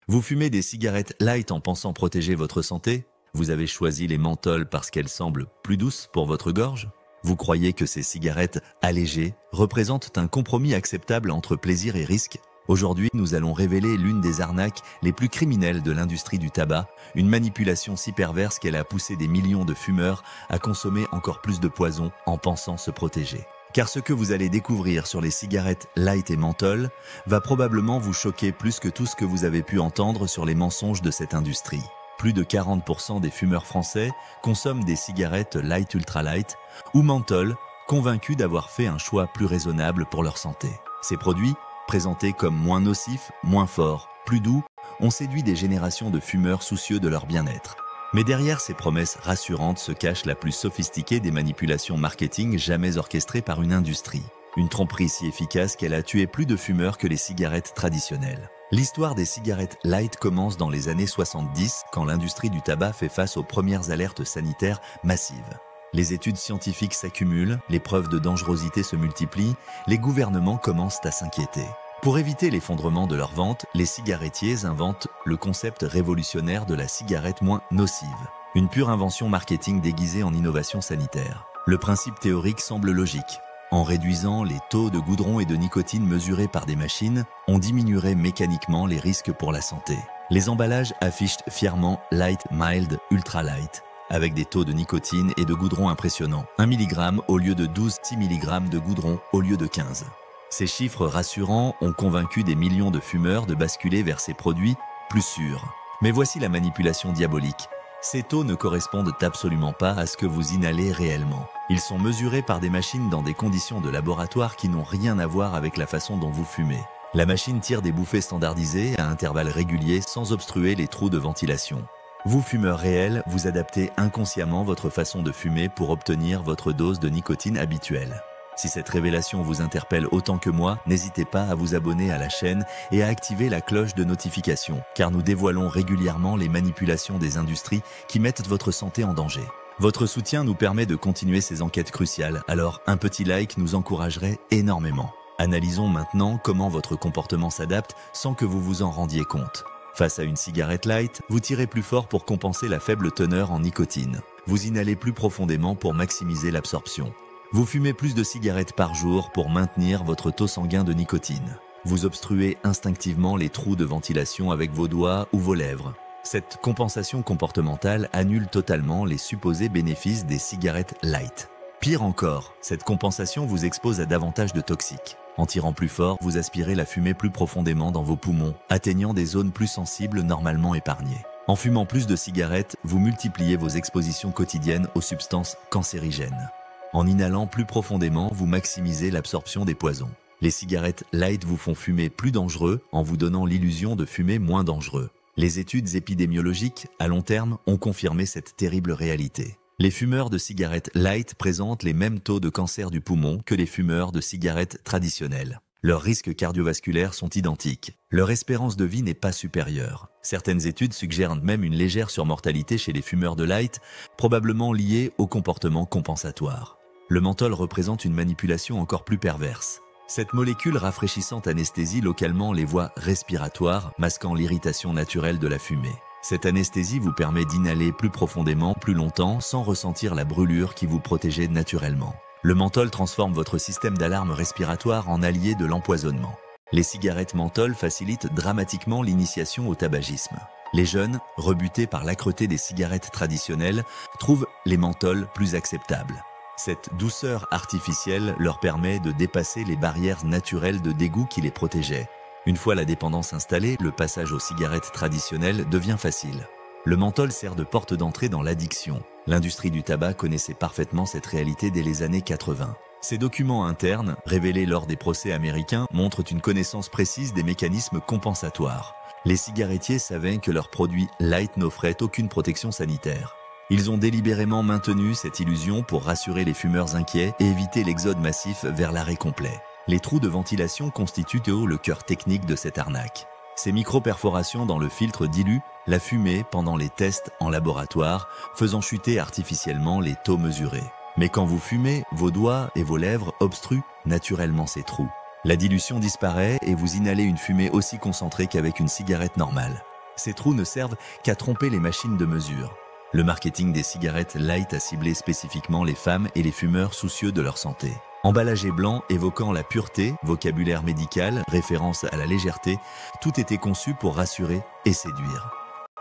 Vous fumez des cigarettes light en pensant protéger votre santé? Vous avez choisi les menthols parce qu'elles semblent plus douces pour votre gorge? Vous croyez que ces cigarettes allégées représentent un compromis acceptable entre plaisir et risque? Aujourd'hui, nous allons révéler l'une des arnaques les plus criminelles de l'industrie du tabac, une manipulation si perverse qu'elle a poussé des millions de fumeurs à consommer encore plus de poison en pensant se protéger. Car ce que vous allez découvrir sur les cigarettes light et menthol va probablement vous choquer plus que tout ce que vous avez pu entendre sur les mensonges de cette industrie. Plus de 40% des fumeurs français consomment des cigarettes light ultra light ou menthol, convaincus d'avoir fait un choix plus raisonnable pour leur santé. Ces produits, présentés comme moins nocifs, moins forts, plus doux, ont séduit des générations de fumeurs soucieux de leur bien-être. Mais derrière ces promesses rassurantes se cache la plus sophistiquée des manipulations marketing jamais orchestrées par une industrie. Une tromperie si efficace qu'elle a tué plus de fumeurs que les cigarettes traditionnelles. L'histoire des cigarettes light commence dans les années 70, quand l'industrie du tabac fait face aux premières alertes sanitaires massives. Les études scientifiques s'accumulent, les preuves de dangerosité se multiplient, les gouvernements commencent à s'inquiéter. Pour éviter l'effondrement de leurs ventes, les cigarettiers inventent le concept révolutionnaire de la cigarette moins nocive. Une pure invention marketing déguisée en innovation sanitaire. Le principe théorique semble logique. En réduisant les taux de goudron et de nicotine mesurés par des machines, on diminuerait mécaniquement les risques pour la santé. Les emballages affichent fièrement Light, Mild, Ultra Light, avec des taux de nicotine et de goudron impressionnants. 1 mg au lieu de 12, 6 mg de goudron au lieu de 15. Ces chiffres rassurants ont convaincu des millions de fumeurs de basculer vers ces produits plus sûrs. Mais voici la manipulation diabolique. Ces taux ne correspondent absolument pas à ce que vous inhalez réellement. Ils sont mesurés par des machines dans des conditions de laboratoire qui n'ont rien à voir avec la façon dont vous fumez. La machine tire des bouffées standardisées à intervalles réguliers sans obstruer les trous de ventilation. Vous, fumeurs réels, vous adaptez inconsciemment votre façon de fumer pour obtenir votre dose de nicotine habituelle. Si cette révélation vous interpelle autant que moi, n'hésitez pas à vous abonner à la chaîne et à activer la cloche de notification, car nous dévoilons régulièrement les manipulations des industries qui mettent votre santé en danger. Votre soutien nous permet de continuer ces enquêtes cruciales, alors un petit like nous encouragerait énormément. Analysons maintenant comment votre comportement s'adapte sans que vous vous en rendiez compte. Face à une cigarette light, vous tirez plus fort pour compenser la faible teneur en nicotine. Vous inhalez plus profondément pour maximiser l'absorption. Vous fumez plus de cigarettes par jour pour maintenir votre taux sanguin de nicotine. Vous obstruez instinctivement les trous de ventilation avec vos doigts ou vos lèvres. Cette compensation comportementale annule totalement les supposés bénéfices des cigarettes light. Pire encore, cette compensation vous expose à davantage de toxiques. En tirant plus fort, vous aspirez la fumée plus profondément dans vos poumons, atteignant des zones plus sensibles normalement épargnées. En fumant plus de cigarettes, vous multipliez vos expositions quotidiennes aux substances cancérigènes. En inhalant plus profondément, vous maximisez l'absorption des poisons. Les cigarettes light vous font fumer plus dangereux en vous donnant l'illusion de fumer moins dangereux. Les études épidémiologiques, à long terme, ont confirmé cette terrible réalité. Les fumeurs de cigarettes light présentent les mêmes taux de cancer du poumon que les fumeurs de cigarettes traditionnelles. Leurs risques cardiovasculaires sont identiques. Leur espérance de vie n'est pas supérieure. Certaines études suggèrent même une légère surmortalité chez les fumeurs de light, probablement liée au comportement compensatoire. Le menthol représente une manipulation encore plus perverse. Cette molécule rafraîchissante anesthésie localement les voies respiratoires, masquant l'irritation naturelle de la fumée. Cette anesthésie vous permet d'inhaler plus profondément, plus longtemps, sans ressentir la brûlure qui vous protégeait naturellement. Le menthol transforme votre système d'alarme respiratoire en allié de l'empoisonnement. Les cigarettes menthol facilitent dramatiquement l'initiation au tabagisme. Les jeunes, rebutés par l'âcreté des cigarettes traditionnelles, trouvent les menthols plus acceptables. Cette douceur artificielle leur permet de dépasser les barrières naturelles de dégoût qui les protégeaient. Une fois la dépendance installée, le passage aux cigarettes traditionnelles devient facile. Le menthol sert de porte d'entrée dans l'addiction. L'industrie du tabac connaissait parfaitement cette réalité dès les années 80. Ces documents internes, révélés lors des procès américains, montrent une connaissance précise des mécanismes compensatoires. Les cigarettiers savaient que leurs produits light n'offraient aucune protection sanitaire. Ils ont délibérément maintenu cette illusion pour rassurer les fumeurs inquiets et éviter l'exode massif vers l'arrêt complet. Les trous de ventilation constituent le cœur technique de cette arnaque. Ces micro-perforations dans le filtre diluent la fumée pendant les tests en laboratoire, faisant chuter artificiellement les taux mesurés. Mais quand vous fumez, vos doigts et vos lèvres obstruent naturellement ces trous. La dilution disparaît et vous inhalez une fumée aussi concentrée qu'avec une cigarette normale. Ces trous ne servent qu'à tromper les machines de mesure. Le marketing des cigarettes light a ciblé spécifiquement les femmes et les fumeurs soucieux de leur santé. Emballagé blanc évoquant la pureté, vocabulaire médical, référence à la légèreté, tout était conçu pour rassurer et séduire.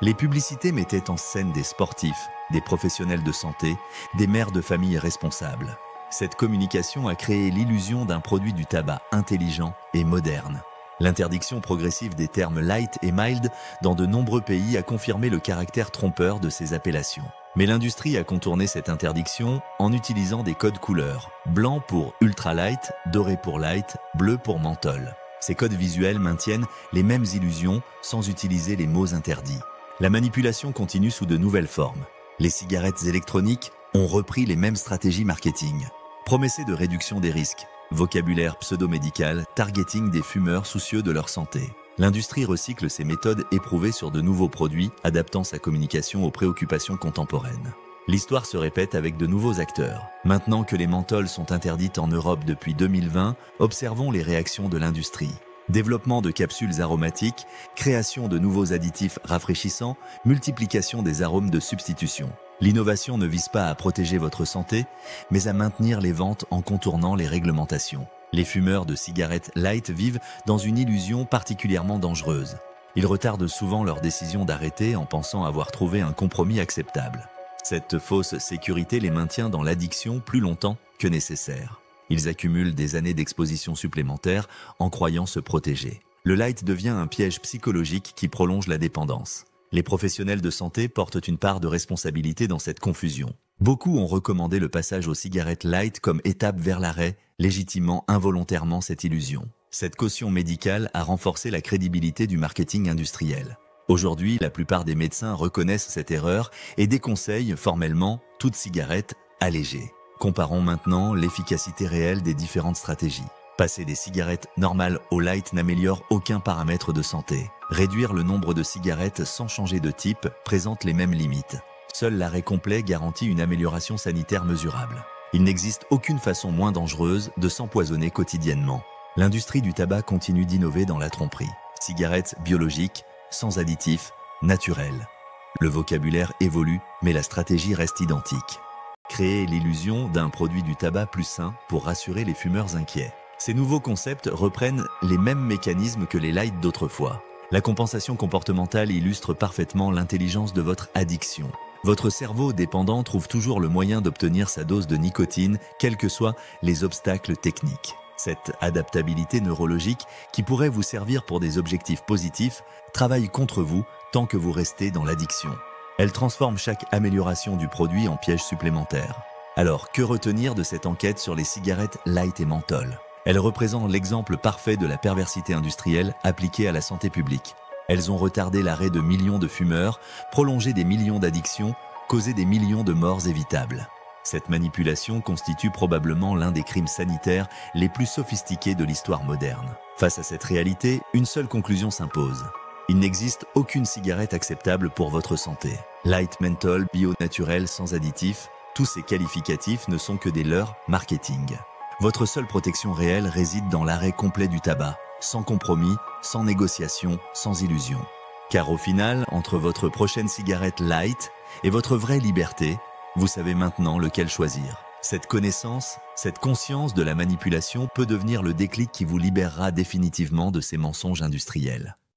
Les publicités mettaient en scène des sportifs, des professionnels de santé, des mères de famille responsables. Cette communication a créé l'illusion d'un produit du tabac intelligent et moderne. L'interdiction progressive des termes light et mild dans de nombreux pays a confirmé le caractère trompeur de ces appellations. Mais l'industrie a contourné cette interdiction en utilisant des codes couleurs. Blanc pour ultra light, doré pour light, bleu pour menthol. Ces codes visuels maintiennent les mêmes illusions sans utiliser les mots interdits. La manipulation continue sous de nouvelles formes. Les cigarettes électroniques ont repris les mêmes stratégies marketing. Promesses de réduction des risques, vocabulaire pseudo-médical, targeting des fumeurs soucieux de leur santé. L'industrie recycle ces méthodes éprouvées sur de nouveaux produits, adaptant sa communication aux préoccupations contemporaines. L'histoire se répète avec de nouveaux acteurs. Maintenant que les menthols sont interdites en Europe depuis 2020, observons les réactions de l'industrie. Développement de capsules aromatiques, création de nouveaux additifs rafraîchissants, multiplication des arômes de substitution. L'innovation ne vise pas à protéger votre santé, mais à maintenir les ventes en contournant les réglementations. Les fumeurs de cigarettes light vivent dans une illusion particulièrement dangereuse. Ils retardent souvent leur décision d'arrêter en pensant avoir trouvé un compromis acceptable. Cette fausse sécurité les maintient dans l'addiction plus longtemps que nécessaire. Ils accumulent des années d'exposition supplémentaires en croyant se protéger. Le light devient un piège psychologique qui prolonge la dépendance. Les professionnels de santé portent une part de responsabilité dans cette confusion. Beaucoup ont recommandé le passage aux cigarettes light comme étape vers l'arrêt, légitimant involontairement cette illusion. Cette caution médicale a renforcé la crédibilité du marketing industriel. Aujourd'hui, la plupart des médecins reconnaissent cette erreur et déconseillent formellement toute cigarette allégée. Comparons maintenant l'efficacité réelle des différentes stratégies. Passer des cigarettes normales au light n'améliore aucun paramètre de santé. Réduire le nombre de cigarettes sans changer de type présente les mêmes limites. Seul l'arrêt complet garantit une amélioration sanitaire mesurable. Il n'existe aucune façon moins dangereuse de s'empoisonner quotidiennement. L'industrie du tabac continue d'innover dans la tromperie. Cigarettes biologiques, sans additifs, naturelles. Le vocabulaire évolue, mais la stratégie reste identique. Créer l'illusion d'un produit du tabac plus sain pour rassurer les fumeurs inquiets. Ces nouveaux concepts reprennent les mêmes mécanismes que les lights d'autrefois. La compensation comportementale illustre parfaitement l'intelligence de votre addiction. Votre cerveau dépendant trouve toujours le moyen d'obtenir sa dose de nicotine, quels que soient les obstacles techniques. Cette adaptabilité neurologique, qui pourrait vous servir pour des objectifs positifs, travaille contre vous tant que vous restez dans l'addiction. Elle transforme chaque amélioration du produit en piège supplémentaire. Alors, que retenir de cette enquête sur les cigarettes light et menthol ? Elles représentent l'exemple parfait de la perversité industrielle appliquée à la santé publique. Elles ont retardé l'arrêt de millions de fumeurs, prolongé des millions d'addictions, causé des millions de morts évitables. Cette manipulation constitue probablement l'un des crimes sanitaires les plus sophistiqués de l'histoire moderne. Face à cette réalité, une seule conclusion s'impose. Il n'existe aucune cigarette acceptable pour votre santé. Light, menthol, bio, naturel, sans additifs, tous ces qualificatifs ne sont que des leurres marketing. Votre seule protection réelle réside dans l'arrêt complet du tabac, sans compromis, sans négociation, sans illusion. Car au final, entre votre prochaine cigarette light et votre vraie liberté, vous savez maintenant lequel choisir. Cette connaissance, cette conscience de la manipulation peut devenir le déclic qui vous libérera définitivement de ces mensonges industriels.